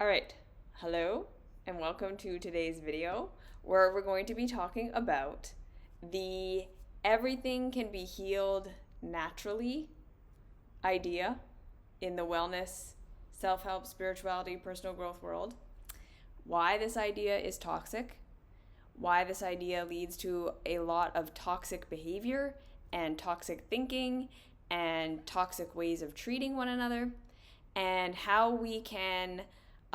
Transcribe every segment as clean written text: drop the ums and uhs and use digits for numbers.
All right, hello and welcome to today's video where we're going to be talking about the everything can be healed naturally idea in the wellness, self-help, spirituality, personal growth world. Why this idea is toxic, why this idea leads to a lot of toxic behavior and toxic thinking and toxic ways of treating one another, and how we can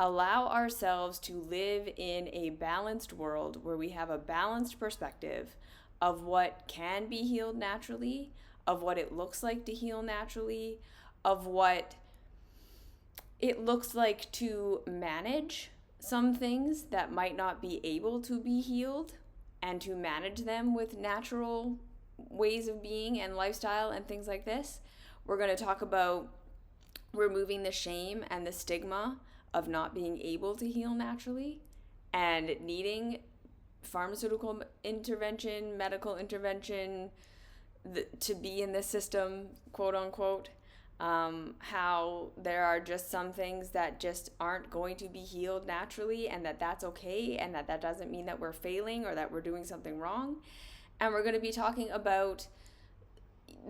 allow ourselves to live in a balanced world where we have a balanced perspective of what can be healed naturally, of what it looks like to heal naturally, of what it looks like to manage some things that might not be able to be healed and to manage them with natural ways of being and lifestyle and things like this. We're going to talk about removing the shame and the stigma of not being able to heal naturally and needing pharmaceutical intervention, medical intervention to be in the system, quote unquote. How there are just some things that just aren't going to be healed naturally, and that's okay, and that doesn't mean that we're failing or that we're doing something wrong. And we're going to be talking about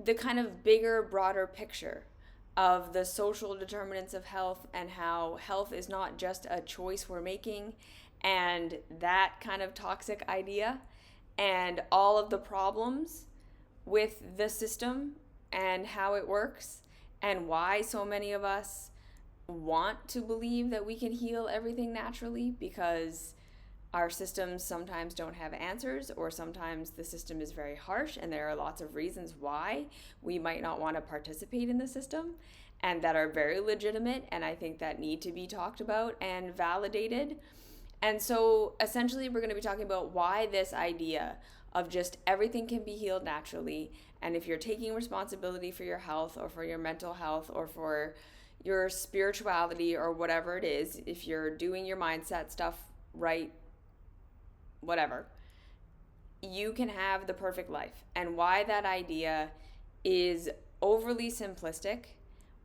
the kind of bigger, broader picture of the social determinants of health and how health is not just a choice we're making, and that kind of toxic idea, and all of the problems with the system and how it works, and why so many of us want to believe that we can heal everything naturally because our systems sometimes don't have answers, or sometimes the system is very harsh, and there are lots of reasons why we might not want to participate in the system, and that are very legitimate, and I think that need to be talked about and validated. And so essentially we're going to be talking about why this idea of just everything can be healed naturally, and if you're taking responsibility for your health or for your mental health or for your spirituality or whatever it is, if you're doing your mindset stuff right, whatever, you can have the perfect life. And why that idea is overly simplistic,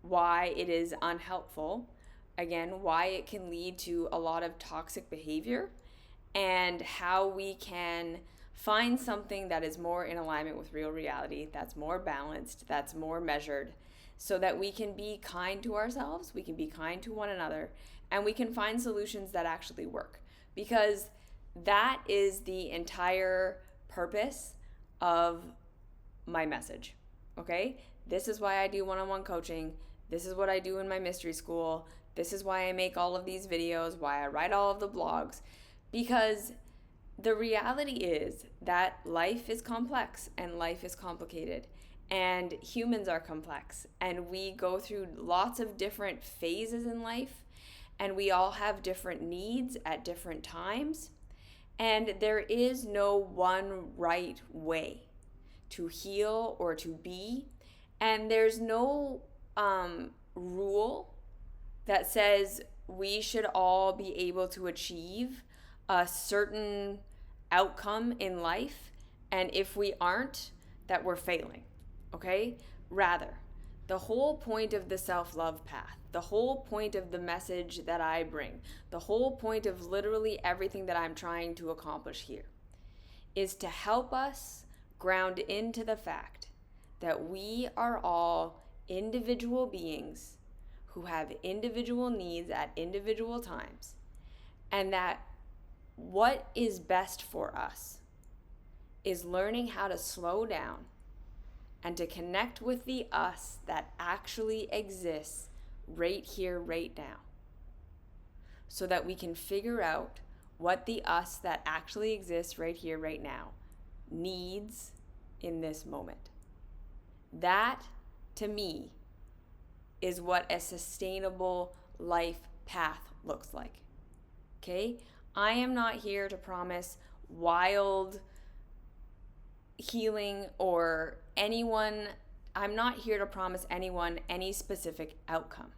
why it is unhelpful, again, why it can lead to a lot of toxic behavior, and how we can find something that is more in alignment with real reality, that's more balanced, that's more measured, so that we can be kind to ourselves, we can be kind to one another, and we can find solutions that actually work. Because that is the entire purpose of my message, okay? This is why I do one-on-one coaching. This is what I do in my mystery school. This is why I make all of these videos, why I write all of the blogs, because the reality is that life is complex and life is complicated, and humans are complex, and we go through lots of different phases in life, and we all have different needs at different times. And there is no one right way to heal or to be. And there's no rule that says we should all be able to achieve a certain outcome in life. And if we aren't, that we're failing. Okay? Rather, the whole point of the self-love path, the whole point of the message that I bring, the whole point of literally everything that I'm trying to accomplish here is to help us ground into the fact that we are all individual beings who have individual needs at individual times, and that what is best for us is learning how to slow down and to connect with the us that actually exists right here, right now, so that we can figure out what the us that actually exists right here, right now needs in this moment. That, to me, is what a sustainable life path looks like. Okay? I am not here to promise wild healing or I'm not here to promise anyone any specific outcome,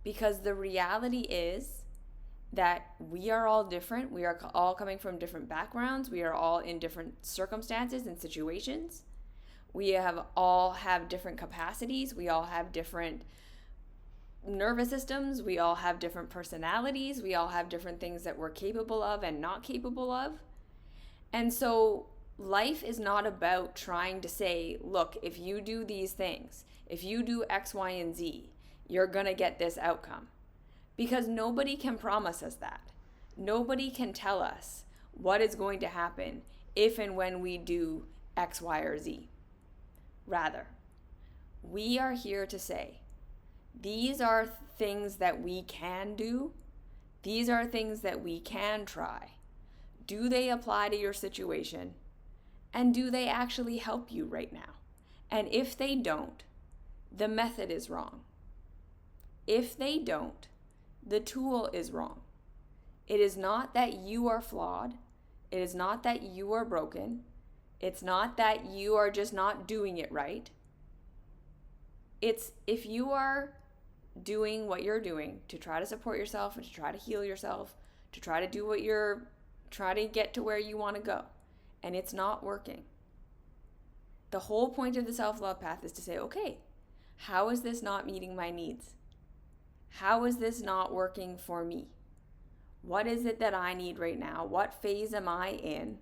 because the reality is that we are all different. We are all coming from different backgrounds. We are all in different circumstances and situations. We all have different capacities. We all have different nervous systems, we all have different personalities, we all have different things that we're capable of and not capable of. And so life is not about trying to say, look, if you do these things, if you do X, Y, and Z, you're going to get this outcome. Because nobody can promise us that. Nobody can tell us what is going to happen if and when we do X, Y, or Z. Rather, we are here to say, these are things that we can do. These are things that we can try. Do they apply to your situation? And do they actually help you right now? And if they don't, the method is wrong. If they don't, the tool is wrong. It is not that you are flawed. It is not that you are broken. It's not that you are just not doing it right. It's if you are doing what you're doing to try to support yourself and to try to heal yourself, to try to do what you're trying to get to where you want to go, and it's not working. The whole point of the self-love path is to say, okay, how is this not meeting my needs? How is this not working for me? What is it that I need right now? What phase am I in?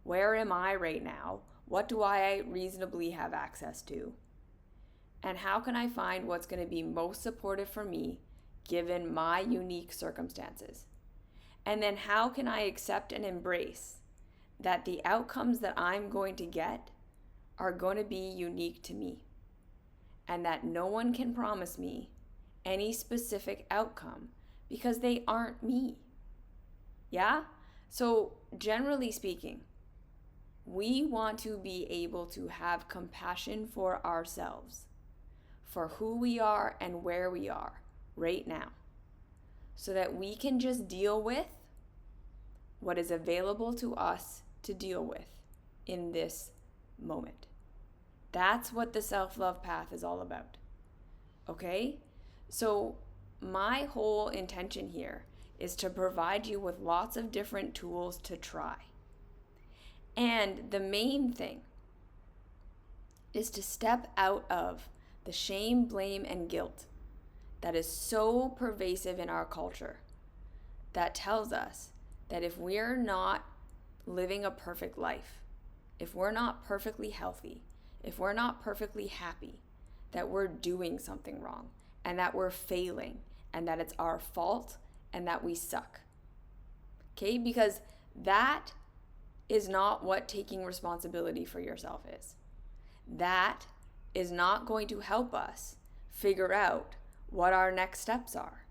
Where am I right now? What do I reasonably have access to? And how can I find what's going to be most supportive for me given my unique circumstances? And then how can I accept and embrace that the outcomes that I'm going to get are going to be unique to me, and that no one can promise me any specific outcome because they aren't me. Yeah? So generally speaking, we want to be able to have compassion for ourselves, for who we are and where we are right now, so that we can just deal with what is available to us to deal with in this moment. That's what the self-love path is all about. Okay? So my whole intention here is to provide you with lots of different tools to try. And the main thing is to step out of the shame, blame, and guilt that is so pervasive in our culture, that tells us that if we're not living a perfect life, if we're not perfectly healthy, if we're not perfectly happy, that we're doing something wrong and that we're failing and that it's our fault and that we suck. Okay? Because that is not what taking responsibility for yourself is. That is not going to help us figure out what our next steps are.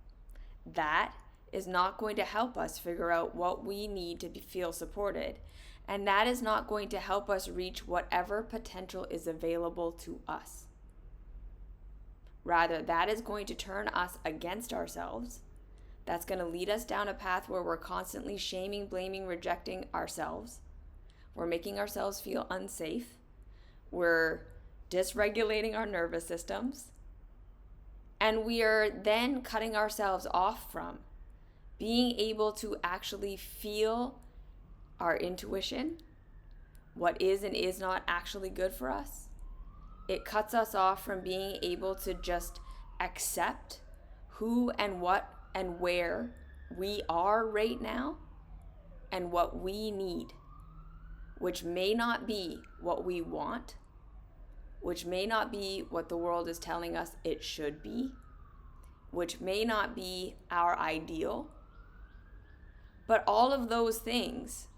That is not going to help us figure out what we need to feel supported. And that is not going to help us reach whatever potential is available to us. Rather, that is going to turn us against ourselves. That's going to lead us down a path where we're constantly shaming, blaming, rejecting ourselves. We're making ourselves feel unsafe. We're dysregulating our nervous systems. And we are then cutting ourselves off from being able to actually feel our intuition, what is and is not actually good for us. It cuts us off from being able to just accept who and what and where we are right now and what we need, which may not be what we want, which may not be what the world is telling us it should be, which may not be our ideal. But all of those things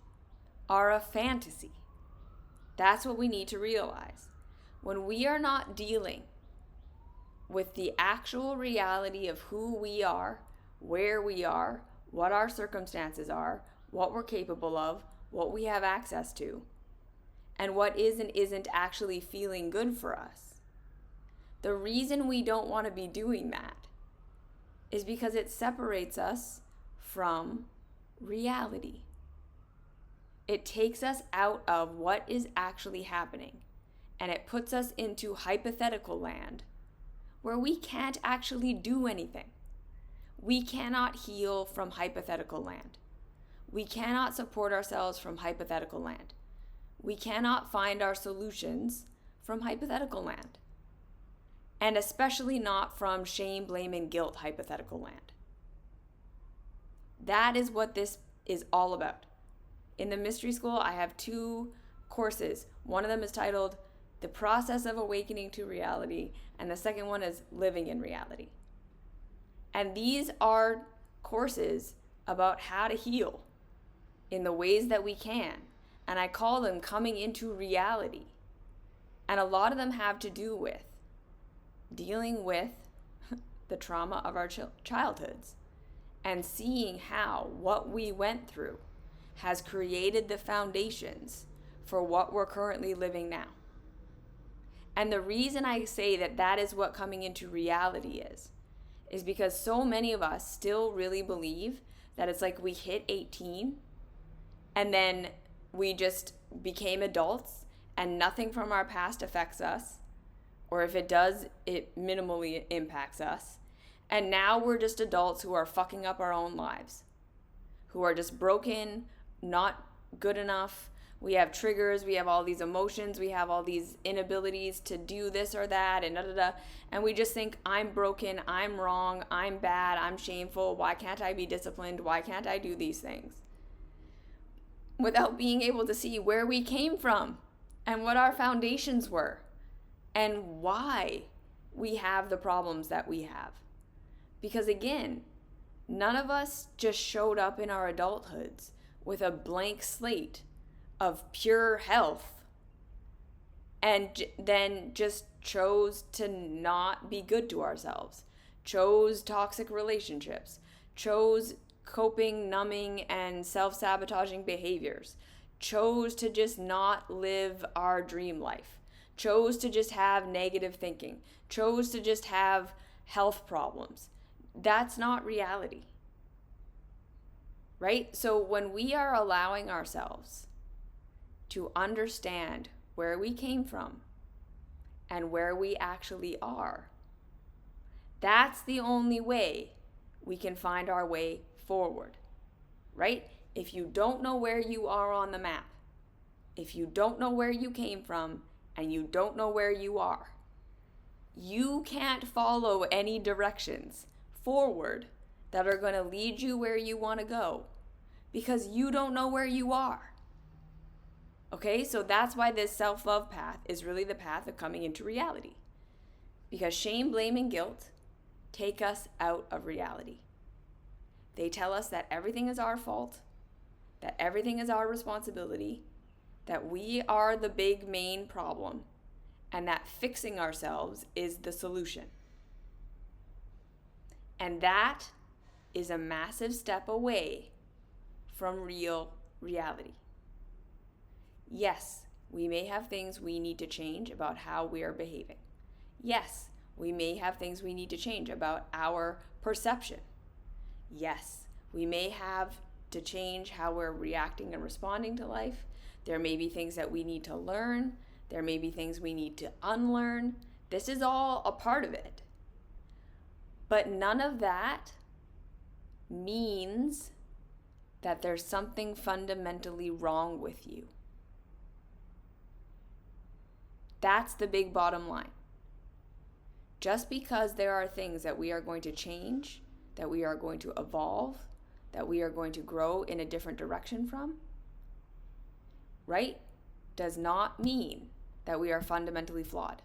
are a fantasy. That's what we need to realize. When we are not dealing with the actual reality of who we are, where we are, what our circumstances are, what we're capable of, what we have access to, and what is and isn't actually feeling good for us, the reason we don't want to be doing that is because it separates us from reality. It takes us out of what is actually happening, and it puts us into hypothetical land where we can't actually do anything. We cannot heal from hypothetical land. We cannot support ourselves from hypothetical land. We cannot find our solutions from hypothetical land. and especially not from shame, blame, and guilt hypothetical land. That is what this is all about. In the mystery school, I have 2 courses. One of them is titled The Process of Awakening to Reality, and the second one is Living in Reality. And these are courses about how to heal in the ways that we can. And I call them coming into reality. And a lot of them have to do with dealing with the trauma of our childhoods and seeing how what we went through has created the foundations for what we're currently living now. And the reason I say that that is what coming into reality is because so many of us still really believe that it's like we hit 18 and then we just became adults and nothing from our past affects us, or if it does, it minimally impacts us. And now we're just adults who are fucking up our own lives, who are just broken, not good enough. We have triggers, we have all these emotions, we have all these inabilities to do this or that, and and we just think, I'm broken, I'm wrong, I'm bad, I'm shameful, why can't I be disciplined, why can't I do these things? Without being able to see where we came from and what our foundations were and why we have the problems that we have. Because again, none of us just showed up in our adulthoods with a blank slate of pure health and then just chose to not be good to ourselves, chose toxic relationships, chose coping, numbing, and self-sabotaging behaviors, chose to just not live our dream life, chose to just have negative thinking, chose to just have health problems. That's not reality, right? So when we are allowing ourselves to understand where we came from and where we actually are, that's the only way we can find our way forward, right? If you don't know where you are on the map, if you don't know where you came from and you don't know where you are, you can't follow any directions forward that are going to lead you where you want to go because you don't know where you are. Okay, so that's why this self-love path is really the path of coming into reality. Because shame, blame, and guilt take us out of reality. They tell us that everything is our fault, that everything is our responsibility, that we are the big main problem, and that fixing ourselves is the solution. And that is a massive step away from real reality. Yes, we may have things we need to change about how we are behaving. Yes, we may have things we need to change about our perception. Yes, we may have to change how we're reacting and responding to life. There may be things that we need to learn. There may be things we need to unlearn. This is all a part of it. But none of that means that there's something fundamentally wrong with you. That's the big bottom line. Just because there are things that we are going to change, that we are going to evolve, that we are going to grow in a different direction from, right, does not mean that we are fundamentally flawed.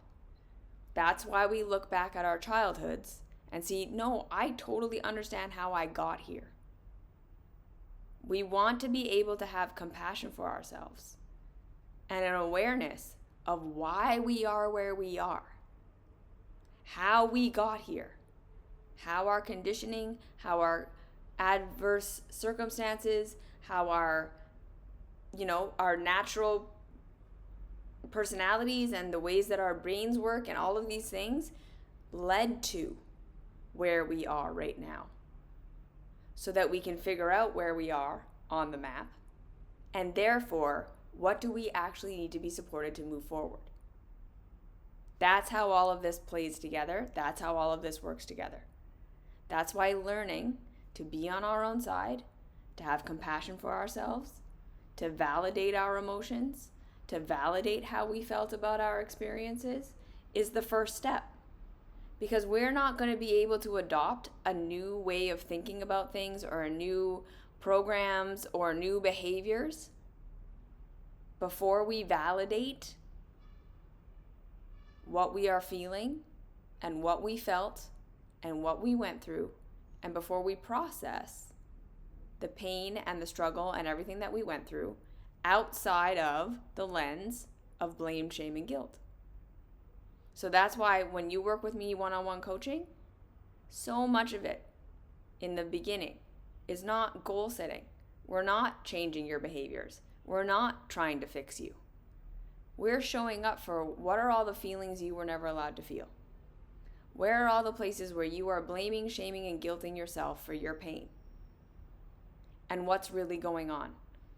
That's why we look back at our childhoods and see, no, I totally understand how I got here. We want to be able to have compassion for ourselves and an awareness of why we are where we are, how we got here, how our conditioning, how our adverse circumstances, how our natural personalities and the ways that our brains work and all of these things led to where we are right now, so that we can figure out where we are on the map, and therefore, what do we actually need to be supported to move forward? That's how all of this plays together. That's how all of this works together. That's why learning to be on our own side, to have compassion for ourselves, to validate our emotions, to validate how we felt about our experiences is the first step. Because we're not going to be able to adopt a new way of thinking about things or new programs or new behaviors before we validate what we are feeling and what we felt and what we went through, and before we process the pain and the struggle and everything that we went through outside of the lens of blame, shame, and guilt. So that's why when you work with me one-on-one coaching, so much of it in the beginning is not goal setting. We're not changing your behaviors. We're not trying to fix you. We're showing up for what are all the feelings you were never allowed to feel? Where are all the places where you are blaming, shaming, and guilting yourself for your pain? And what's really going on?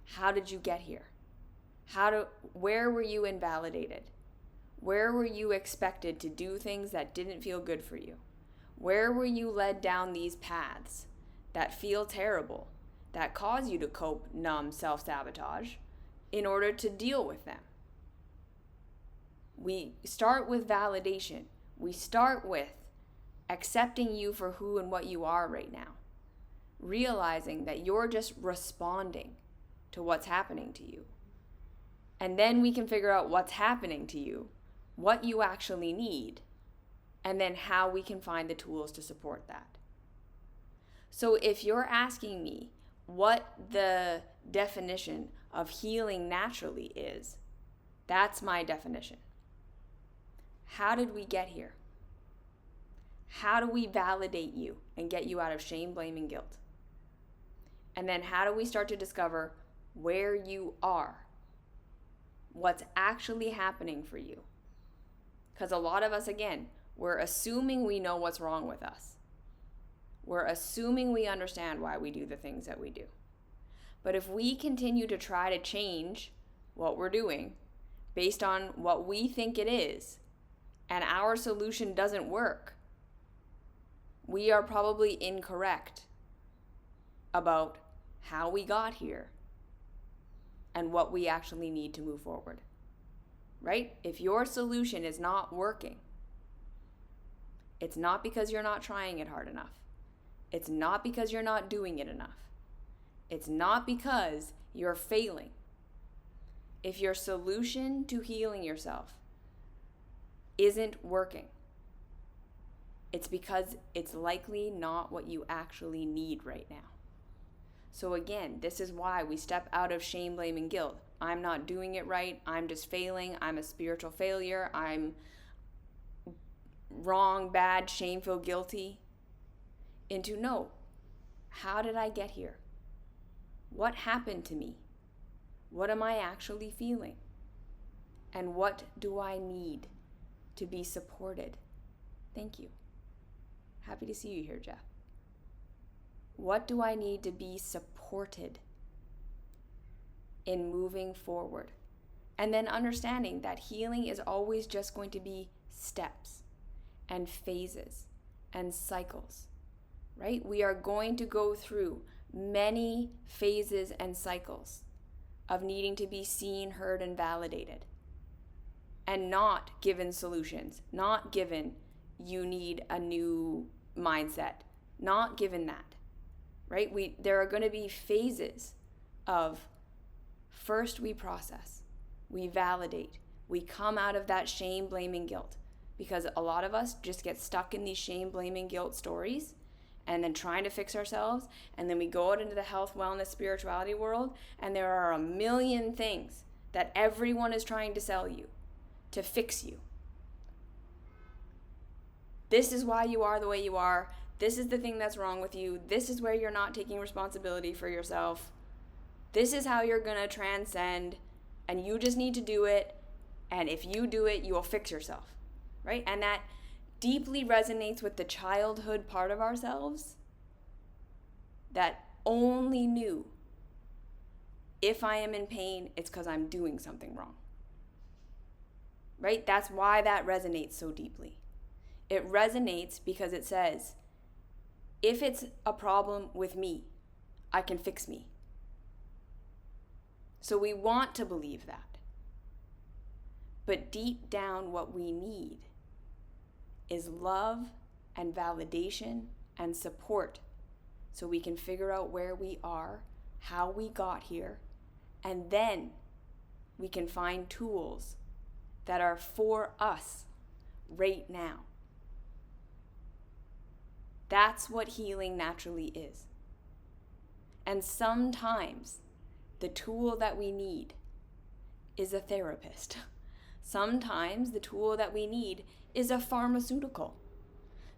How did you get here? Where were you invalidated? Where were you expected to do things that didn't feel good for you? Where were you led down these paths that feel terrible, that cause you to cope, numb, self-sabotage in order to deal with them? We start with validation. We start with accepting you for who and what you are right now. Realizing that you're just responding to what's happening to you. And then we can figure out what's happening to you, what you actually need, and then how we can find the tools to support that. So if you're asking me what the definition of healing naturally is, that's my definition. How did we get here? How do we validate you and get you out of shame, blame, and guilt? And then how do we start to discover where you are? What's actually happening for you? Because a lot of us, again, we're assuming we know what's wrong with us. We're assuming we understand why we do the things that we do. But if we continue to try to change what we're doing based on what we think it is, and our solution doesn't work, we are probably incorrect about how we got here and what we actually need to move forward. Right? If your solution is not working, it's not because you're not trying it hard enough. It's not because you're not doing it enough. It's not because you're failing. If your solution to healing yourself isn't working, it's because it's likely not what you actually need right now. So again, this is why we step out of shame, blame, and guilt. I'm not doing it right. I'm just failing. I'm a spiritual failure. I'm wrong, bad, shameful, guilty. Into no, how did I get here? What happened to me? What am I actually feeling? And what do I need to be supported? Thank you. Happy to see you here, Jeff. What do I need to be supported in moving forward? And then understanding that healing is always just going to be steps and phases and cycles, right? We are going to go through many phases and cycles of needing to be seen, heard, and validated, and not given solutions, not given you need a new mindset, not given that. Right? There are going to be phases of first we process, we validate, we come out of that shame, blame, and guilt. Because a lot of us just get stuck in these shame, blame, and guilt stories and then trying to fix ourselves. And then we go out into the health, wellness, spirituality world, and there are a million things that everyone is trying to sell you to fix you. This is why you are the way you are. This is the thing that's wrong with you. This is where you're not taking responsibility for yourself. This is how you're going to transcend, and you just need to do it. And if you do it, you will fix yourself, right? And that deeply resonates with the childhood part of ourselves that only knew if I am in pain, it's because I'm doing something wrong, right? That's why that resonates so deeply. It resonates because it says, if it's a problem with me, I can fix me. So we want to believe that. But deep down, what we need is love and validation and support, so we can figure out where we are, how we got here, and then we can find tools that are for us right now. That's what healing naturally is. And sometimes the tool that we need is a therapist. Sometimes the tool that we need is a pharmaceutical.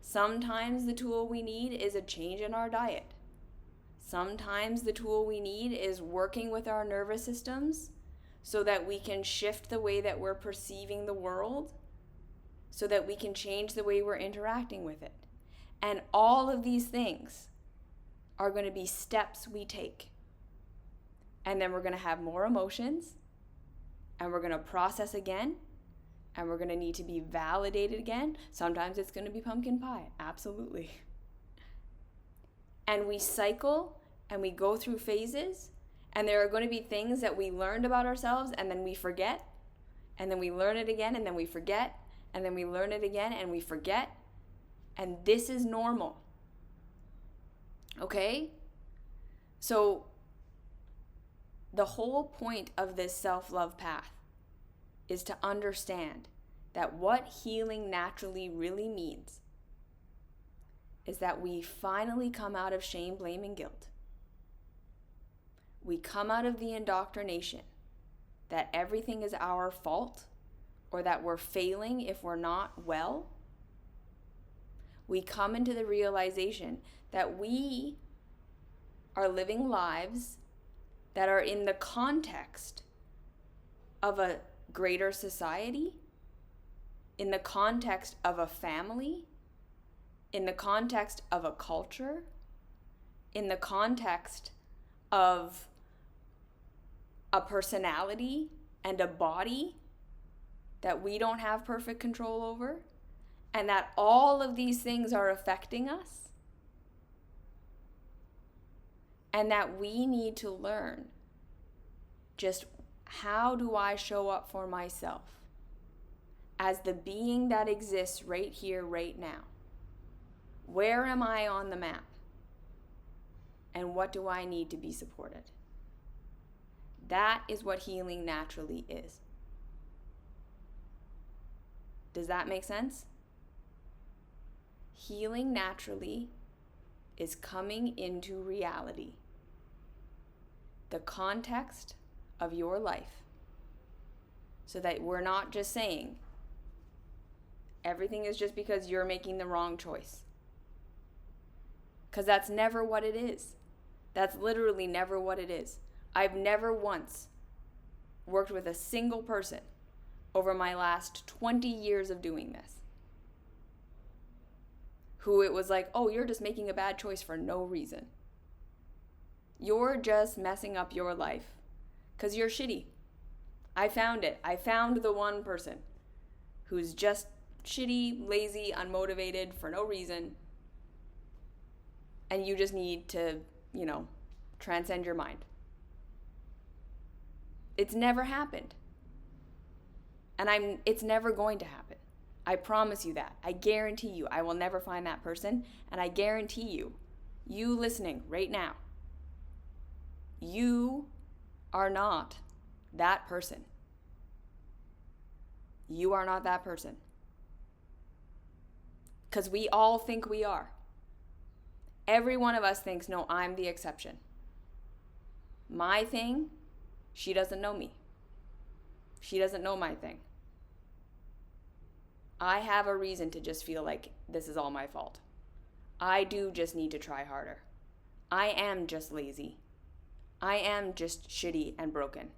Sometimes the tool we need is a change in our diet. Sometimes the tool we need is working with our nervous systems so that we can shift the way that we're perceiving the world, so that we can change the way we're interacting with it. And all of these things are going to be steps we take. And then we're going to have more emotions, and we're going to process again, and we're going to need to be validated again. Sometimes it's going to be pumpkin pie, absolutely. And we cycle and we go through phases, and there are going to be things that we learned about ourselves and then we forget, and then we learn it again and then we forget, and then we learn it again and we forget. And this is normal. Okay? So the whole point of this self-love path is to understand that what healing naturally really means is that we finally come out of shame, blame, and guilt. We come out of the indoctrination that everything is our fault or that we're failing if we're not well. We come into the realization that we are living lives that are in the context of a greater society, in the context of a family, in the context of a culture, in the context of a personality and a body that we don't have perfect control over, and that all of these things are affecting us, and that we need to learn just how do I show up for myself as the being that exists right here, right now? Where am I on the map? And what do I need to be supported? That is what healing naturally is. Does that make sense? Healing naturally is coming into reality, the context of your life, so that we're not just saying everything is just because you're making the wrong choice. Because that's never what it is. That's literally never what it is. I've never once worked with a single person over my last 20 years of doing this who it was like, oh, you're just making a bad choice for no reason. You're just messing up your life because you're shitty. I found it. I found the one person who's just shitty, lazy, unmotivated for no reason. And you just need to, transcend your mind. It's never happened. And it's never going to happen. I promise you that. I guarantee you I will never find that person. And I guarantee you, you listening right now, you are not that person. You are not that person. Because we all think we are. Every one of us thinks, no, I'm the exception. My thing, she doesn't know me. She doesn't know my thing. I have a reason to just feel like this is all my fault. I do just need to try harder. I am just lazy. I am just shitty and broken.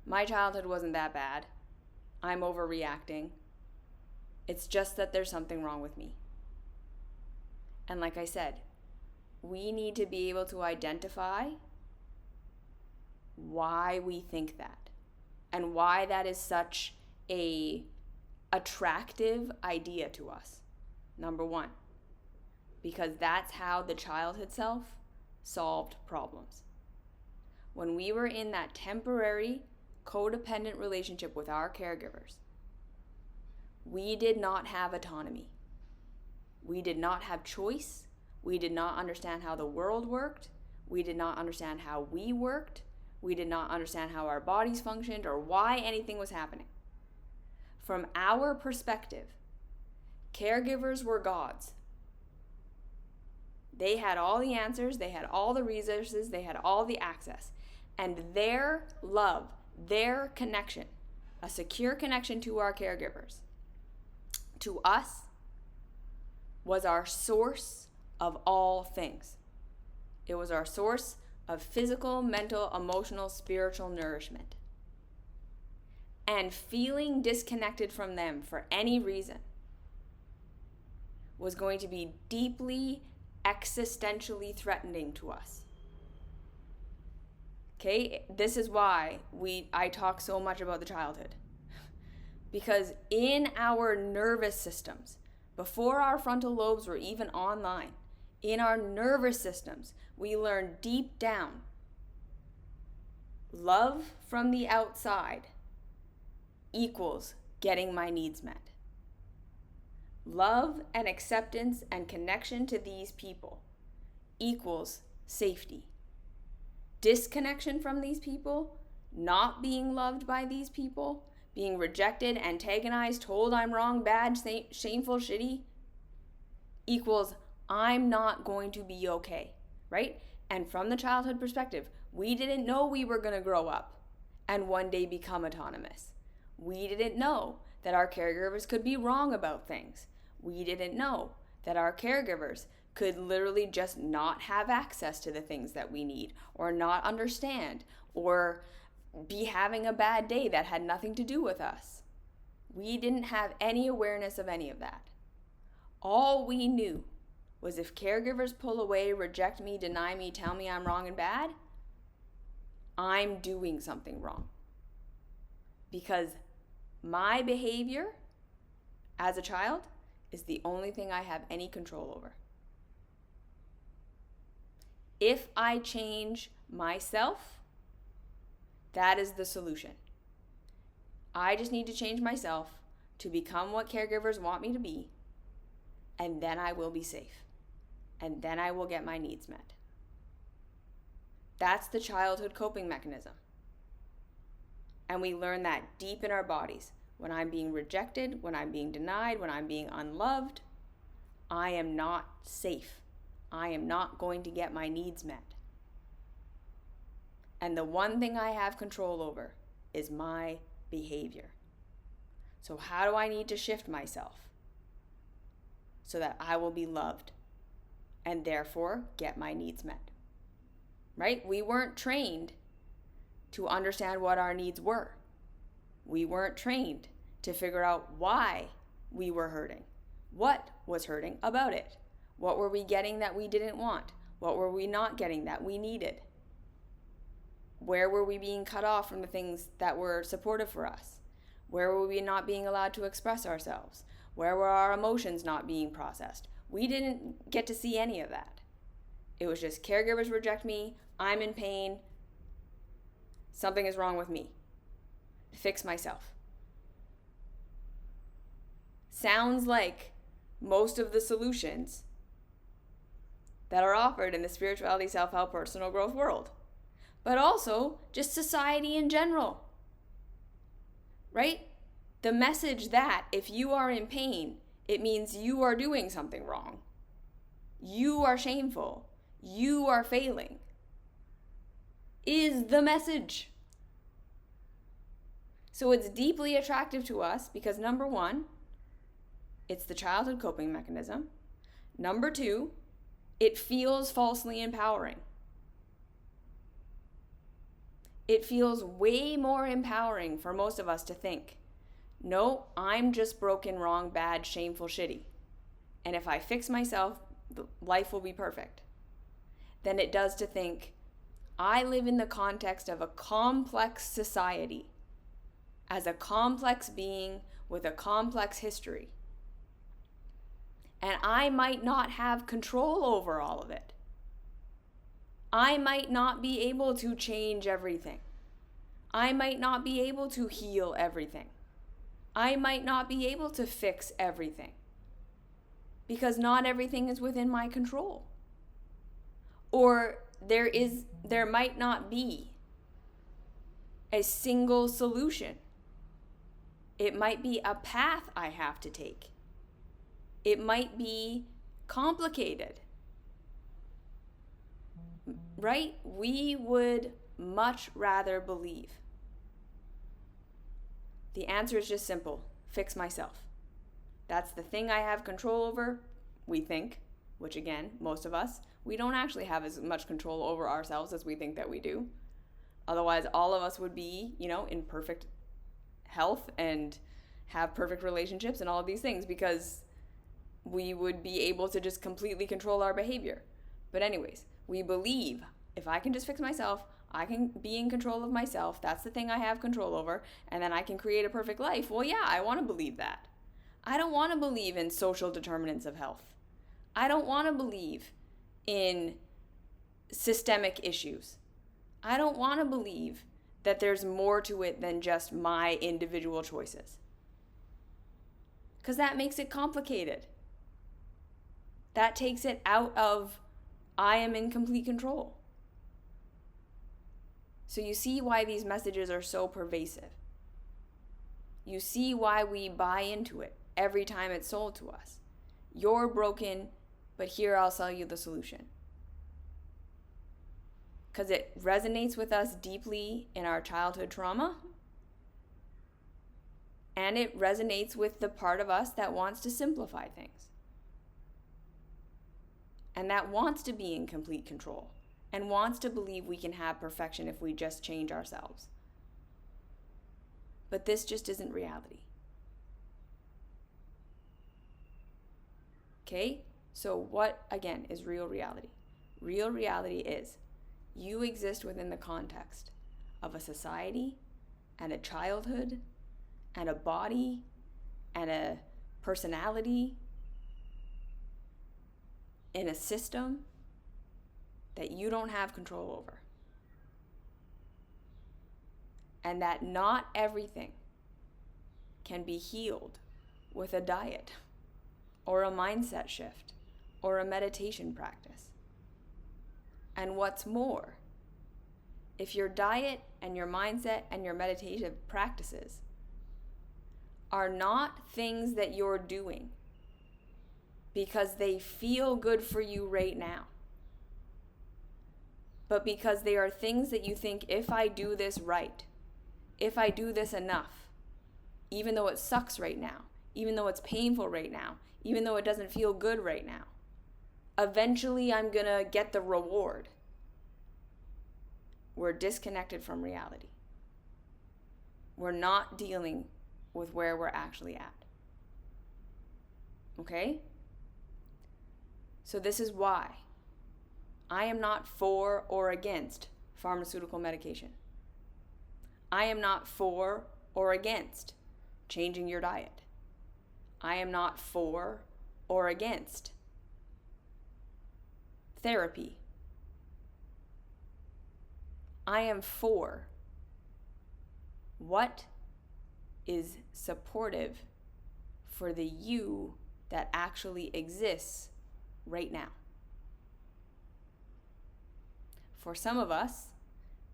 My childhood wasn't that bad. I'm overreacting. It's just that there's something wrong with me. And like I said, we need to be able to identify why we think that and why that is such a attractive idea to us. Number one, because that's how the childhood self solved problems. When we were in that temporary codependent relationship with our caregivers, we did not have autonomy. We did not have choice. We did not understand how the world worked. We did not understand how we worked. We did not understand how our bodies functioned or why anything was happening. From our perspective, caregivers were gods. They had all the answers, they had all the resources, they had all the access. And their love, their connection, a secure connection to our caregivers, to us, was our source of all things. It was our source of physical, mental, emotional, spiritual nourishment. And feeling disconnected from them for any reason was going to be deeply existentially threatening to us. Okay, this is why I talk so much about the childhood. Because in our nervous systems, before our frontal lobes were even online, in our nervous systems, we learn deep down, love from the outside equals getting my needs met. Love and acceptance and connection to these people equals safety. Disconnection from these people, not being loved by these people, being rejected, antagonized, told I'm wrong, bad, shameful, shitty, equals I'm not going to be okay, right? And from the childhood perspective, we didn't know we were going to grow up and one day become autonomous. We didn't know that our caregivers could be wrong about things. We didn't know that our caregivers could literally just not have access to the things that we need, or not understand, or be having a bad day that had nothing to do with us. We didn't have any awareness of any of that. All we knew was if caregivers pull away, reject me, deny me, tell me I'm wrong and bad, I'm doing something wrong. Because my behavior as a child is the only thing I have any control over. If I change myself, that is the solution. I just need to change myself to become what caregivers want me to be, and then I will be safe. And then I will get my needs met. That's the childhood coping mechanism. And we learn that deep in our bodies. When I'm being rejected, when I'm being denied, when I'm being unloved, I am not safe. I am not going to get my needs met. And the one thing I have control over is my behavior. So how do I need to shift myself so that I will be loved and therefore get my needs met? Right? We weren't trained to understand what our needs were. We weren't trained to figure out why we were hurting. What was hurting about it? What were we getting that we didn't want? What were we not getting that we needed? Where were we being cut off from the things that were supportive for us? Where were we not being allowed to express ourselves? Where were our emotions not being processed? We didn't get to see any of that. It was just caregivers reject me, I'm in pain, something is wrong with me. Fix myself. Sounds like most of the solutions that are offered in the spirituality, self-help, personal growth world. But also just society in general. Right? The message that if you are in pain, it means you are doing something wrong. You are shameful. You are failing. Is the message. So it's deeply attractive to us because number one, it's the childhood coping mechanism. Number two, it feels falsely empowering. It feels way more empowering for most of us to think, no, I'm just broken, wrong, bad, shameful, shitty. And if I fix myself, life will be perfect. Than it does to think, I live in the context of a complex society, as a complex being with a complex history. And I might not have control over all of it. I might not be able to change everything. I might not be able to heal everything. I might not be able to fix everything because not everything is within my control. Or there might not be a single solution. It might be a path I have to take. It might be complicated. Right? We would much rather believe. The answer is just simple. Fix myself. That's the thing I have control over, we think, which again, most of us, we don't actually have as much control over ourselves as we think that we do. Otherwise, all of us would be, in perfect health and have perfect relationships and all of these things because we would be able to just completely control our behavior. But anyways, we believe if I can just fix myself, I can be in control of myself. That's the thing I have control over. And then I can create a perfect life. Well, yeah, I want to believe that. I don't want to believe in social determinants of health. I don't want to believe in systemic issues. I don't want to believe that there's more to it than just my individual choices. Because that makes it complicated. That takes it out of I am in complete control. So you see why these messages are so pervasive. You see why we buy into it every time it's sold to us. You're broken, but here I'll sell you the solution. Because it resonates with us deeply in our childhood trauma. And it resonates with the part of us that wants to simplify things. And that wants to be in complete control. And wants to believe we can have perfection if we just change ourselves. But this just isn't reality. Okay? So what, again, is real reality? Real reality is you exist within the context of a society and a childhood and a body and a personality in a system that you don't have control over. And that not everything can be healed with a diet or a mindset shift or a meditation practice. And what's more, if your diet and your mindset and your meditative practices are not things that you're doing because they feel good for you right now, but because they are things that you think, if I do this right, if I do this enough, even though it sucks right now, even though it's painful right now, even though it doesn't feel good right now, eventually I'm gonna get the reward. We're disconnected from reality. We're not dealing with where we're actually at. Okay? So this is why I am not for or against pharmaceutical medication. I am not for or against changing your diet. I am not for or against therapy. I am for what is supportive for the you that actually exists right now. For some of us,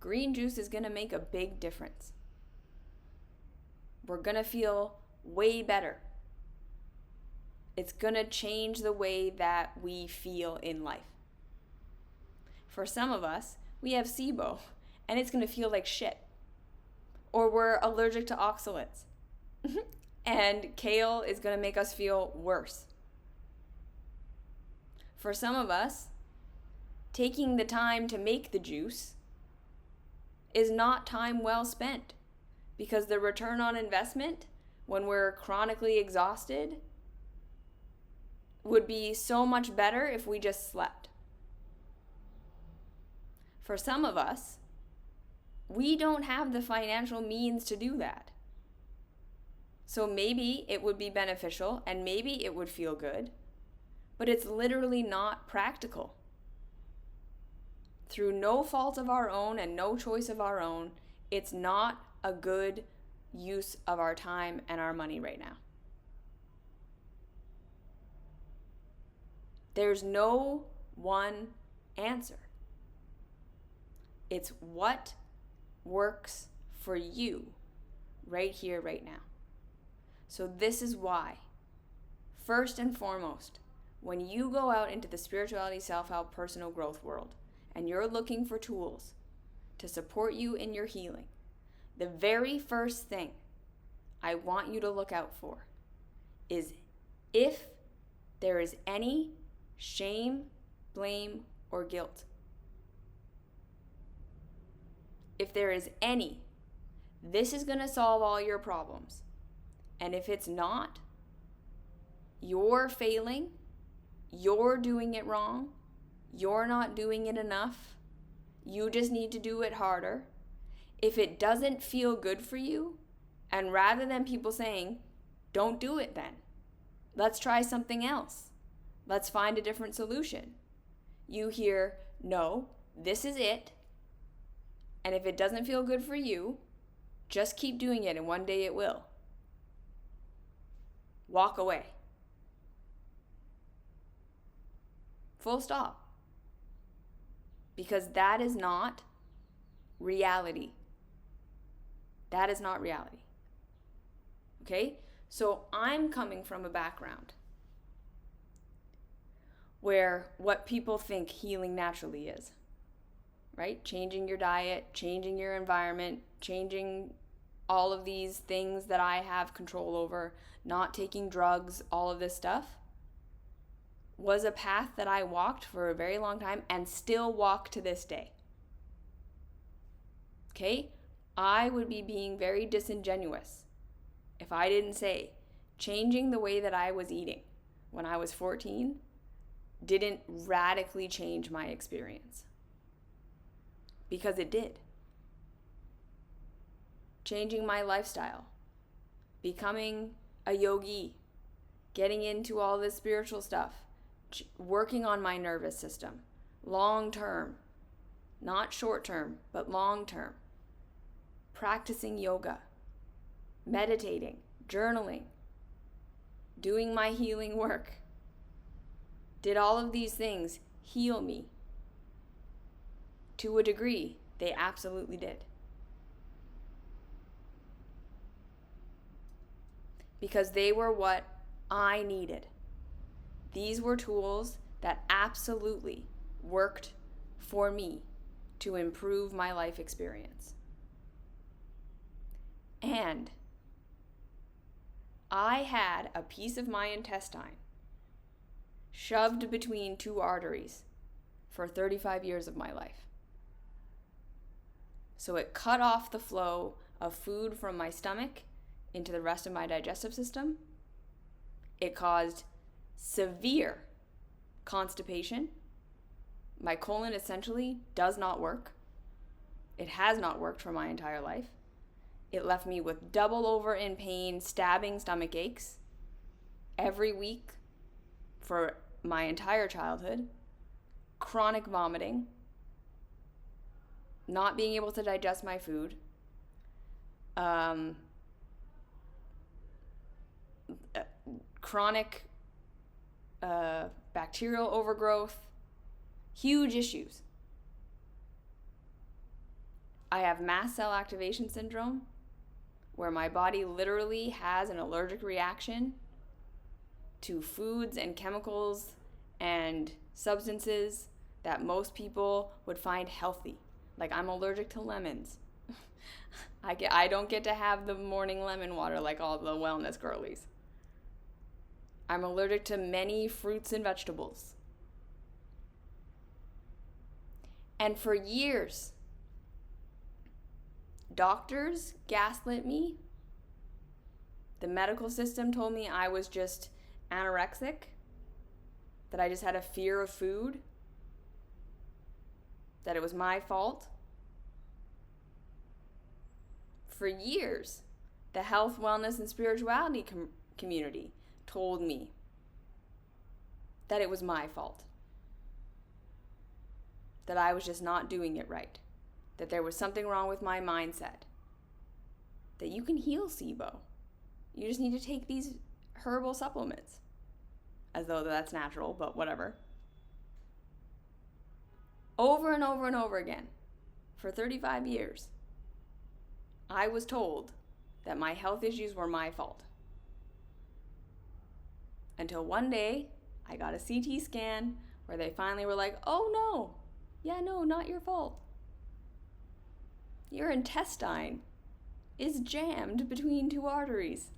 green juice is going to make a big difference. We're going to feel way better. It's going to change the way that we feel in life. For some of us, we have SIBO, and it's going to feel like shit. Or we're allergic to oxalates. And kale is going to make us feel worse. For some of us, taking the time to make the juice is not time well spent, because the return on investment when we're chronically exhausted would be so much better if we just slept. For some of us, we don't have the financial means to do that. So maybe it would be beneficial and maybe it would feel good, but it's literally not practical. Through no fault of our own and no choice of our own, it's not a good use of our time and our money right now. There's no one answer. It's what works for you right here, right now. So this is why, first and foremost, when you go out into the spirituality, self-help, personal growth world, and you're looking for tools to support you in your healing, the very first thing I want you to look out for is if there is any shame, blame, or guilt. If there is any, this is going to solve all your problems. And if it's not, you're failing, you're doing it wrong, you're not doing it enough, you just need to do it harder. If it doesn't feel good for you, and rather than people saying, don't do it then, let's try something else, let's find a different solution, you hear, no, this is it, and if it doesn't feel good for you, just keep doing it and one day it will. Walk away. Full stop. Because that is not reality. That is not reality. Okay? So I'm coming from a background where what people think healing naturally is, right? Changing your diet, changing your environment, changing all of these things that I have control over, not taking drugs, all of this stuff, was a path that I walked for a very long time and still walk to this day. Okay? I would be being very disingenuous if I didn't say changing the way that I was eating when I was 14 didn't radically change my experience. Because it did. Changing my lifestyle, becoming a yogi, getting into all this spiritual stuff, working on my nervous system, long term, not short term, but long term, practicing yoga, meditating, journaling, doing my healing work. Did all of these things heal me? To a degree, they absolutely did. Because they were what I needed. These were tools that absolutely worked for me to improve my life experience. And I had a piece of my intestine shoved between two arteries for 35 years of my life. So it cut off the flow of food from my stomach into the rest of my digestive system. It caused severe constipation. My colon essentially does not work. It has not worked for my entire life. It left me with double over in pain, stabbing stomach aches every week for my entire childhood, chronic vomiting, not being able to digest my food, chronic bacterial overgrowth, huge issues. I have mast cell activation syndrome, where my body literally has an allergic reaction to foods and chemicals and substances that most people would find healthy. Like, I'm allergic to lemons. I don't get to have the morning lemon water like all the wellness girlies. I'm allergic to many fruits and vegetables. And for years, doctors gaslit me. The medical system told me I was just anorexic, that I just had a fear of food, that it was my fault. For years, the health, wellness, and spirituality community told me that it was my fault, that I was just not doing it right, that there was something wrong with my mindset. that you can heal SIBO. You just need to take these herbal supplements. As though that's natural, but whatever. Over and over and over again, for 35 years, I was told that my health issues were my fault. Until one day, I got a CT scan where they finally were like, oh no, yeah, no, not your fault. Your intestine is jammed between two arteries.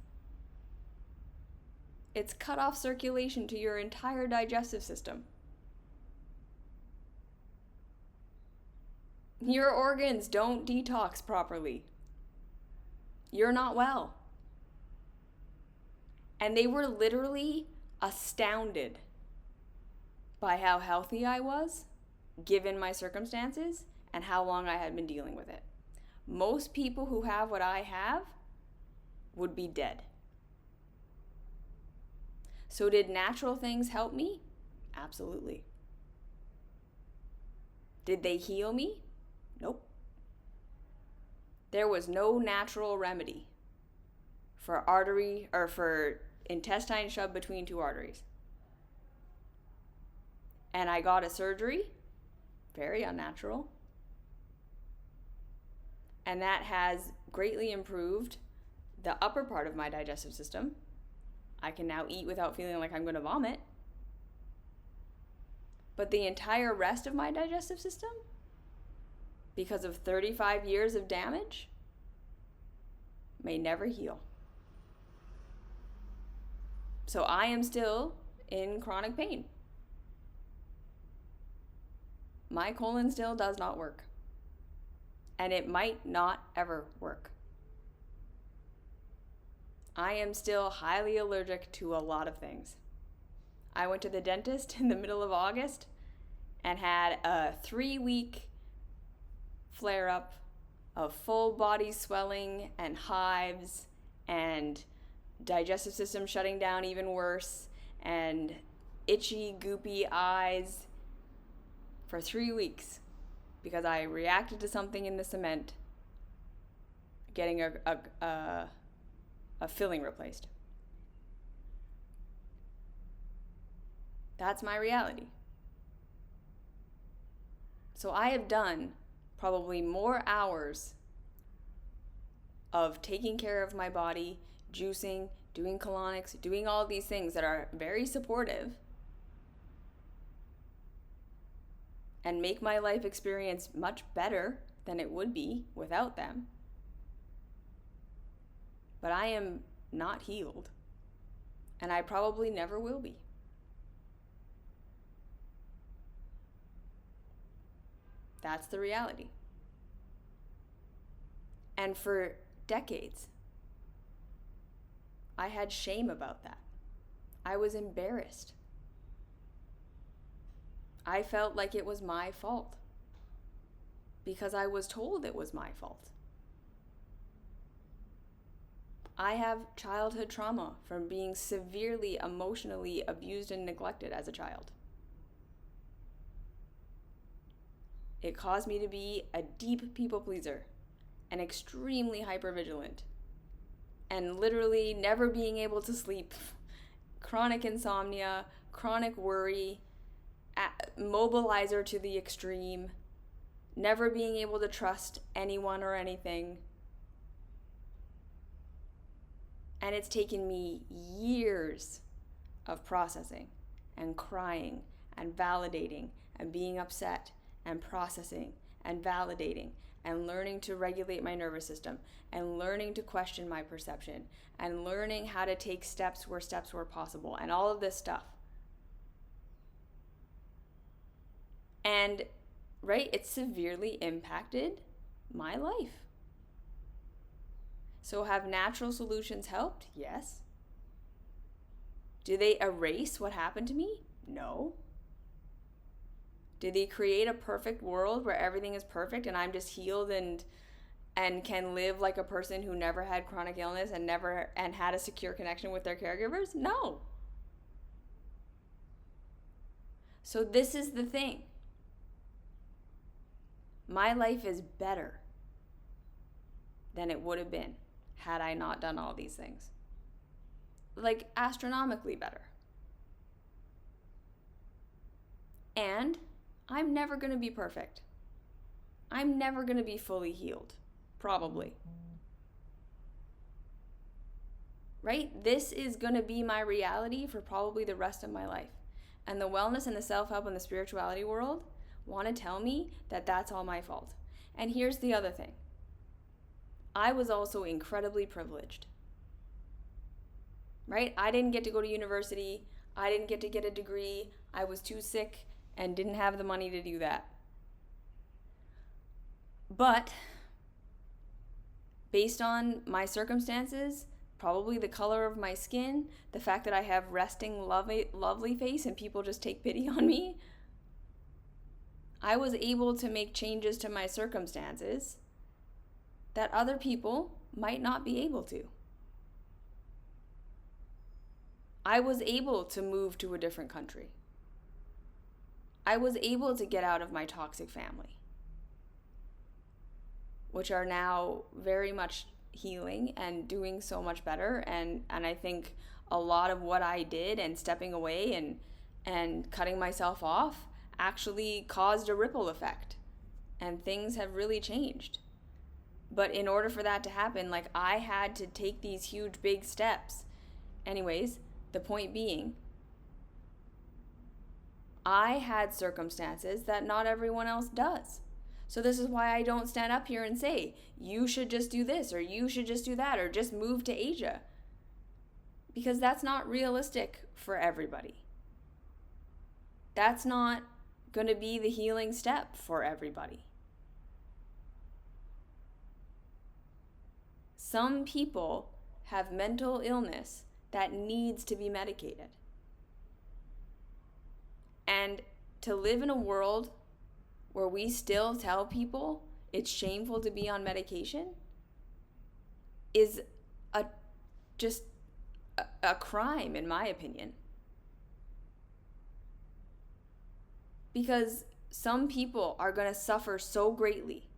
It's cut off circulation to your entire digestive system. Your organs don't detox properly. You're not well. And they were literally astounded by how healthy I was, given my circumstances, and how long I had been dealing with it. Most people who have what I have would be dead. So did natural things help me? Absolutely. Did they heal me? Nope. There was no natural remedy for artery or for intestine shoved between two arteries. And I got a surgery, very unnatural. And that has greatly improved the upper part of my digestive system. I can now eat without feeling like I'm going to vomit. But the entire rest of my digestive system, because of 35 years of damage, may never heal. So I am still in chronic pain. My colon still does not work. And it might not ever work. I am still highly allergic to a lot of things. I went to the dentist in the middle of August and had a 3-week flare-up of full body swelling and hives and digestive system shutting down even worse and itchy, goopy eyes for 3 weeks because I reacted to something in the cement getting a filling replaced. That's my reality. So I have done probably more hours of taking care of my body, juicing, doing colonics, doing all these things that are very supportive and make my life experience much better than it would be without them. But I am not healed, and I probably never will be. That's the reality. And for decades, I had shame about that. I was embarrassed. I felt like it was my fault because I was told it was my fault. I have childhood trauma from being severely emotionally abused and neglected as a child. It caused me to be a deep people pleaser and extremely hypervigilant and literally never being able to sleep, chronic insomnia, chronic worry, mobilizer to the extreme, never being able to trust anyone or anything. And it's taken me years of processing and crying and validating and being upset and processing and validating and learning to regulate my nervous system and learning to question my perception and learning how to take steps where steps were possible and all of this stuff. And, right, it severely impacted my life. So have natural solutions helped? Yes. Do they erase what happened to me? No. Did they create a perfect world where everything is perfect and I'm just healed and can live like a person who never had chronic illness and had a secure connection with their caregivers? No. So this is the thing. My life is better than it would have been had I not done all these things. Like astronomically better. And I'm never going to be perfect. I'm never going to be fully healed. Probably. Right? This is going to be my reality for probably the rest of my life. And the wellness and the self-help and the spirituality world want to tell me that that's all my fault. And here's the other thing. I was also incredibly privileged. Right? I didn't get to go to university. I didn't get to get a degree. I was too sick and didn't have the money to do that. But based on my circumstances, probably the color of my skin, the fact that I have resting, lovely face and people just take pity on me, I was able to make changes to my circumstances that other people might not be able to. I was able to move to a different country. I was able to get out of my toxic family, which are now very much healing and doing so much better. And I think a lot of what I did and stepping away and cutting myself off actually caused a ripple effect. And things have really changed. But in order for that to happen, like, I had to take these huge, big steps. Anyways, the point being, I had circumstances that not everyone else does. So this is why I don't stand up here and say, you should just do this, or you should just do that, or just move to Asia. Because that's not realistic for everybody. That's not going to be the healing step for everybody. Some people have mental illness that needs to be medicated. And to live in a world where we still tell people it's shameful to be on medication is just a crime, in my opinion. Because some people are going to suffer so greatly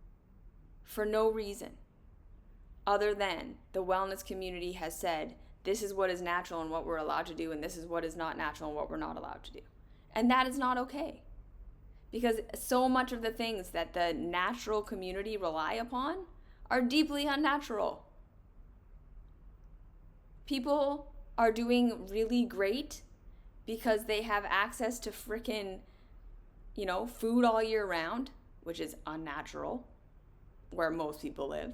for no reason other than the wellness community has said this is what is natural and what we're allowed to do, and this is what is not natural and what we're not allowed to do. And that is not okay. Because so much of the things that the natural community rely upon are deeply unnatural. People are doing really great because they have access to frickin', food all year round, which is unnatural, where most people live.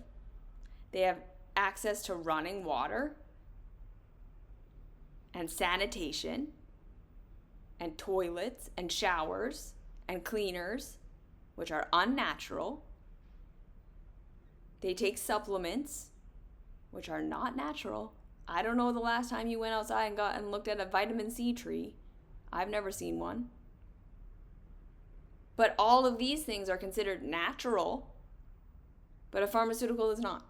They have access to running water and sanitation and toilets and showers and cleaners, which are unnatural. They take supplements, which are not natural. I don't know the last time you went outside and looked at a vitamin C tree. I've never seen one. But all of these things are considered natural, but a pharmaceutical is not.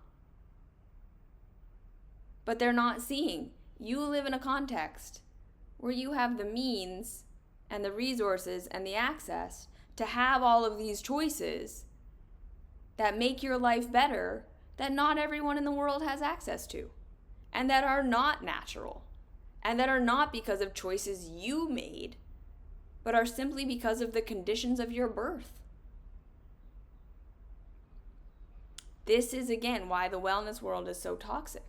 But they're not seeing. You live in a context where you have the means and the resources and the access to have all of these choices that make your life better that not everyone in the world has access to, and that are not natural, and that are not because of choices you made, but are simply because of the conditions of your birth. This is, again, why the wellness world is so toxic.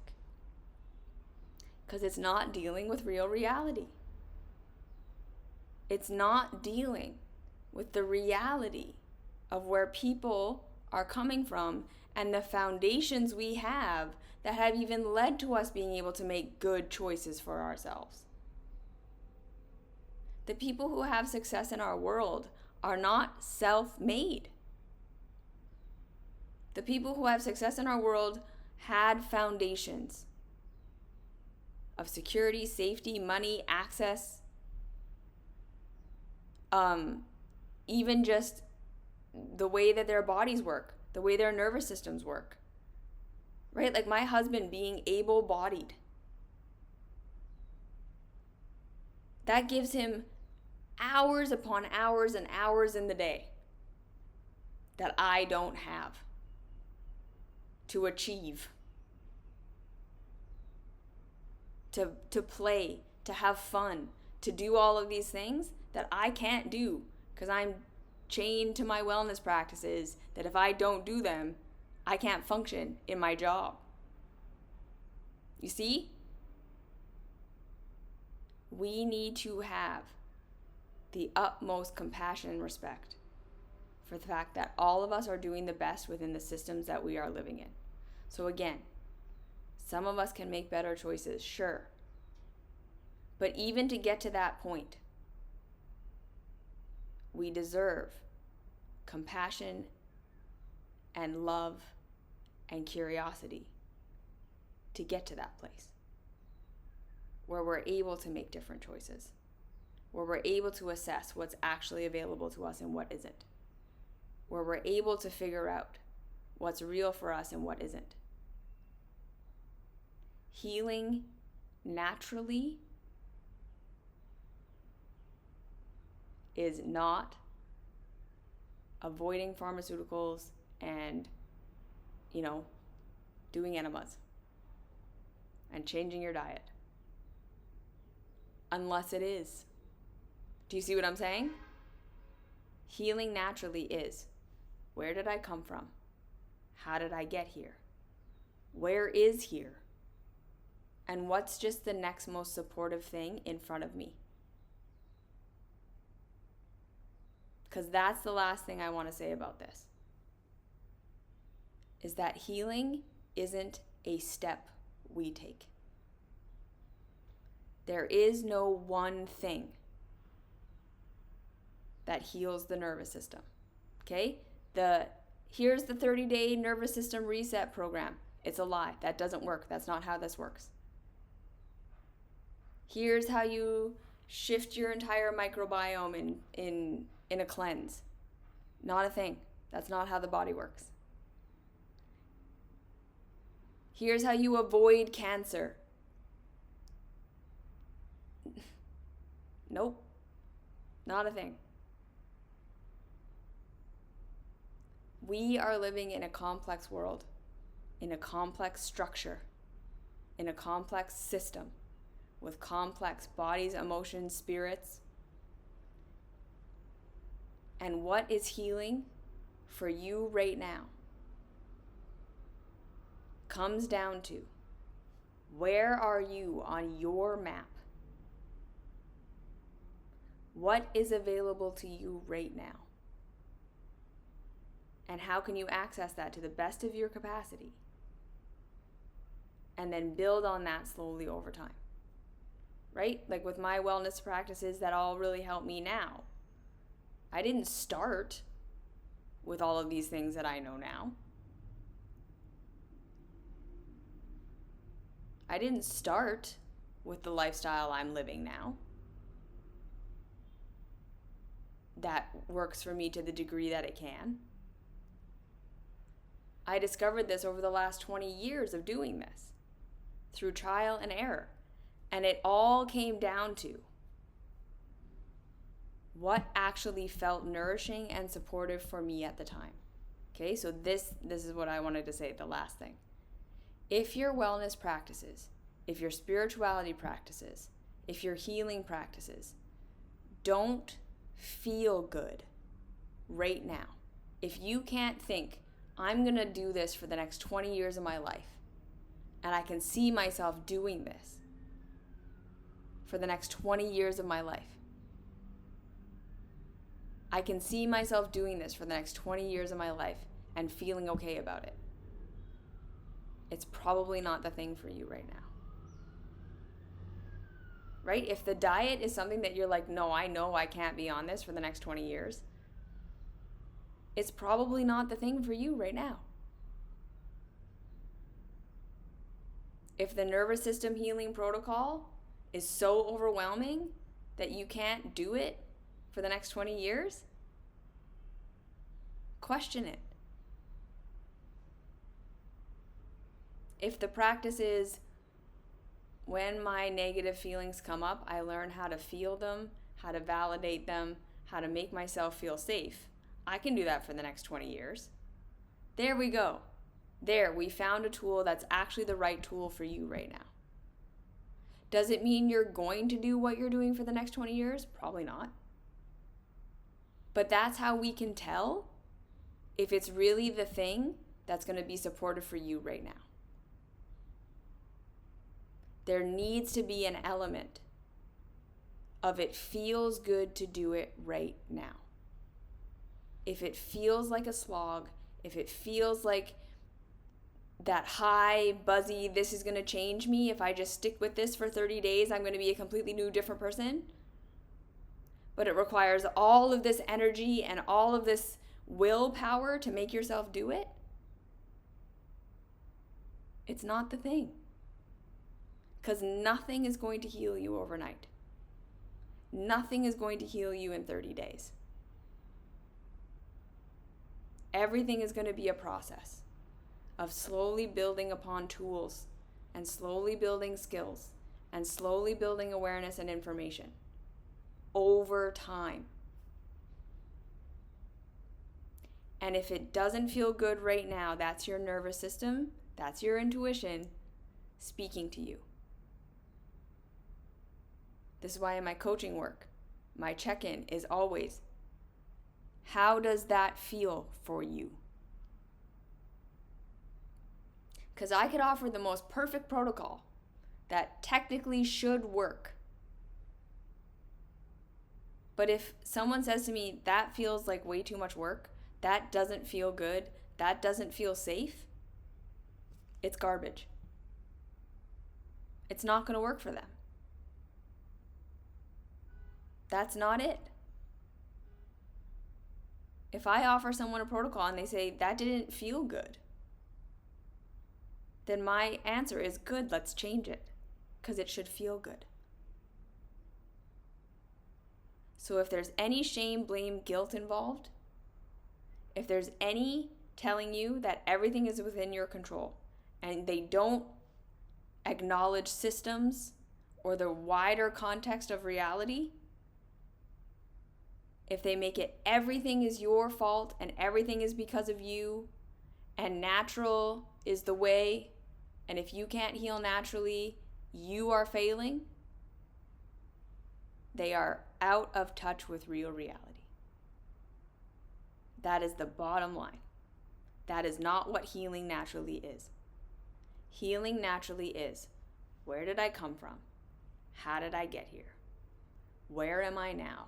Because it's not dealing with real reality. It's not dealing with the reality of where people are coming from and the foundations we have that have even led to us being able to make good choices for ourselves. The people who have success in our world are not self-made. The people who have success in our world had foundations of security, safety, money, access, even just the way that their bodies work, the way their nervous systems work, right? Like my husband being able-bodied, that gives him hours upon hours and hours in the day that I don't have to achieve. to play, to have fun, to do all of these things that I can't do because I'm chained to my wellness practices, that if I don't do them, I can't function in my job. You see? We need to have the utmost compassion and respect for the fact that all of us are doing the best within the systems that we are living in. So again, some of us can make better choices, sure. But even to get to that point, we deserve compassion and love and curiosity to get to that place where we're able to make different choices, where we're able to assess what's actually available to us and what isn't, where we're able to figure out what's real for us and what isn't. Healing naturally is not avoiding pharmaceuticals and, doing enemas and changing your diet. Unless it is. Do you see what I'm saying? Healing naturally is, where did I come from? How did I get here? Where is here? And what's just the next most supportive thing in front of me? Because that's the last thing I want to say about this, is that healing isn't a step we take. There is no one thing that heals the nervous system, okay? Here's the 30-day nervous system reset program. It's a lie. That doesn't work. That's not how this works. Here's how you shift your entire microbiome in a cleanse. Not a thing. That's not how the body works. Here's how you avoid cancer. Nope. Not a thing. We are living in a complex world, in a complex structure, in a complex system, with complex bodies, emotions, spirits. And what is healing for you right now comes down to, where are you on your map? What is available to you right now? And how can you access that to the best of your capacity? And then build on that slowly over time. Right? Like with my wellness practices that all really help me now. I didn't start with all of these things that I know now. I didn't start with the lifestyle I'm living now that works for me to the degree that it can. I discovered this over the last 20 years of doing this through trial and error. And it all came down to what actually felt nourishing and supportive for me at the time. Okay, so this is what I wanted to say, the last thing. If your wellness practices, if your spirituality practices, if your healing practices don't feel good right now, if you can't think, I'm going to do this for the next 20 years of my life, and I can see myself doing this for the next 20 years of my life, I can see myself doing this for the next 20 years of my life and feeling okay about it, it's probably not the thing for you right now. Right? If the diet is something that you're like, no, I know I can't be on this for the next 20 years, it's probably not the thing for you right now. If the nervous system healing protocol is so overwhelming that you can't do it for the next 20 years, question it. If the practice is, when my negative feelings come up, I learn how to feel them, how to validate them, how to make myself feel safe, I can do that for the next 20 years. There we go. There, we found a tool that's actually the right tool for you right now. Does it mean you're going to do what you're doing for the next 20 years? Probably not. But that's how we can tell if it's really the thing that's going to be supportive for you right now. There needs to be an element of it feels good to do it right now. If it feels like a slog, if it feels like that high, buzzy, this is going to change me, if I just stick with this for 30 days, I'm going to be a completely new, different person. But it requires all of this energy and all of this willpower to make yourself do it. It's not the thing. Because nothing is going to heal you overnight. Nothing is going to heal you in 30 days. Everything is going to be a process of slowly building upon tools and slowly building skills and slowly building awareness and information over time. And if it doesn't feel good right now, that's your nervous system, that's your intuition speaking to you. This is why in my coaching work, my check-in is always, how does that feel for you? Because I could offer the most perfect protocol that technically should work. But if someone says to me, that feels like way too much work, that doesn't feel good, that doesn't feel safe, it's garbage. It's not going to work for them. That's not it. If I offer someone a protocol and they say, that didn't feel good, then my answer is, good, let's change it, because it should feel good. So if there's any shame, blame, guilt involved, if there's any telling you that everything is within your control and they don't acknowledge systems or the wider context of reality, if they make it everything is your fault and everything is because of you and natural is the way, and if you can't heal naturally, you are failing, they are out of touch with real reality. That is the bottom line. That is not what healing naturally is. Healing naturally is, where did I come from? How did I get here? Where am I now?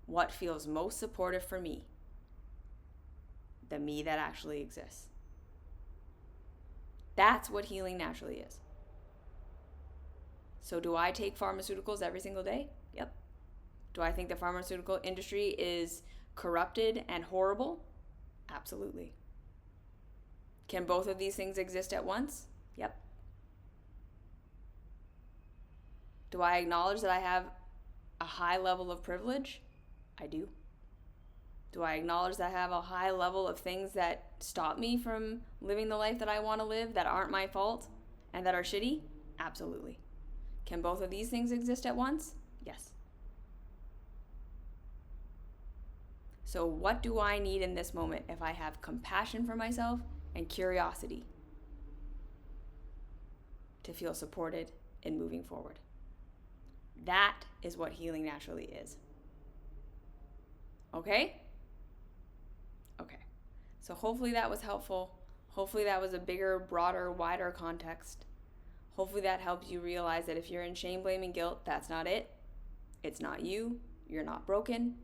What feels most supportive for me? The me that actually exists. That's what healing naturally is. So do I take pharmaceuticals every single day? Yep. Do I think the pharmaceutical industry is corrupted and horrible? Absolutely. Can both of these things exist at once? Yep. Do I acknowledge that I have a high level of privilege? I do. Do I acknowledge that I have a high level of things that stop me from living the life that I want to live that aren't my fault and that are shitty? Absolutely. Can both of these things exist at once? Yes. So what do I need in this moment if I have compassion for myself and curiosity to feel supported in moving forward? That is what healing naturally is. Okay? Okay. So hopefully that was helpful. Hopefully that was a bigger, broader, wider context. Hopefully that helps you realize that if you're in shame, blame, and guilt, that's not it. It's not you. You're not broken.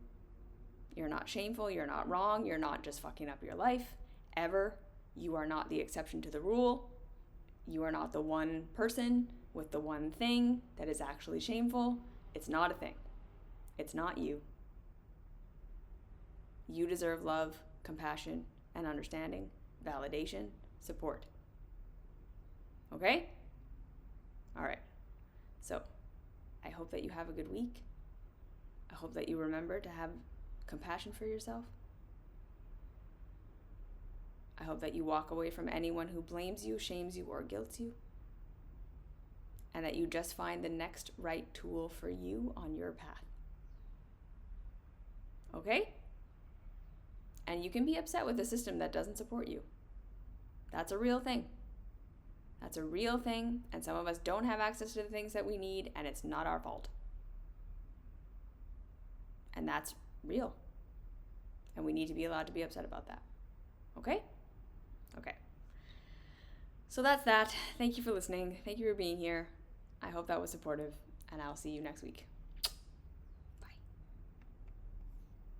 You're not shameful. You're not wrong. You're not just fucking up your life. Ever. You are not the exception to the rule. You are not the one person with the one thing that is actually shameful. It's not a thing. It's not you. You deserve love, compassion, and understanding, validation, support. Okay? All right. So, I hope that you have a good week. I hope that you remember to have compassion for yourself. I hope that you walk away from anyone who blames you, shames you, or guilts you. And that you just find the next right tool for you on your path. Okay? And you can be upset with a system that doesn't support you. That's a real thing. That's a real thing, and some of us don't have access to the things that we need, and it's not our fault. And that's real. And we need to be allowed to be upset about that. Okay? Okay. So that's that. Thank you for listening. Thank you for being here. I hope that was supportive, and I'll see you next week.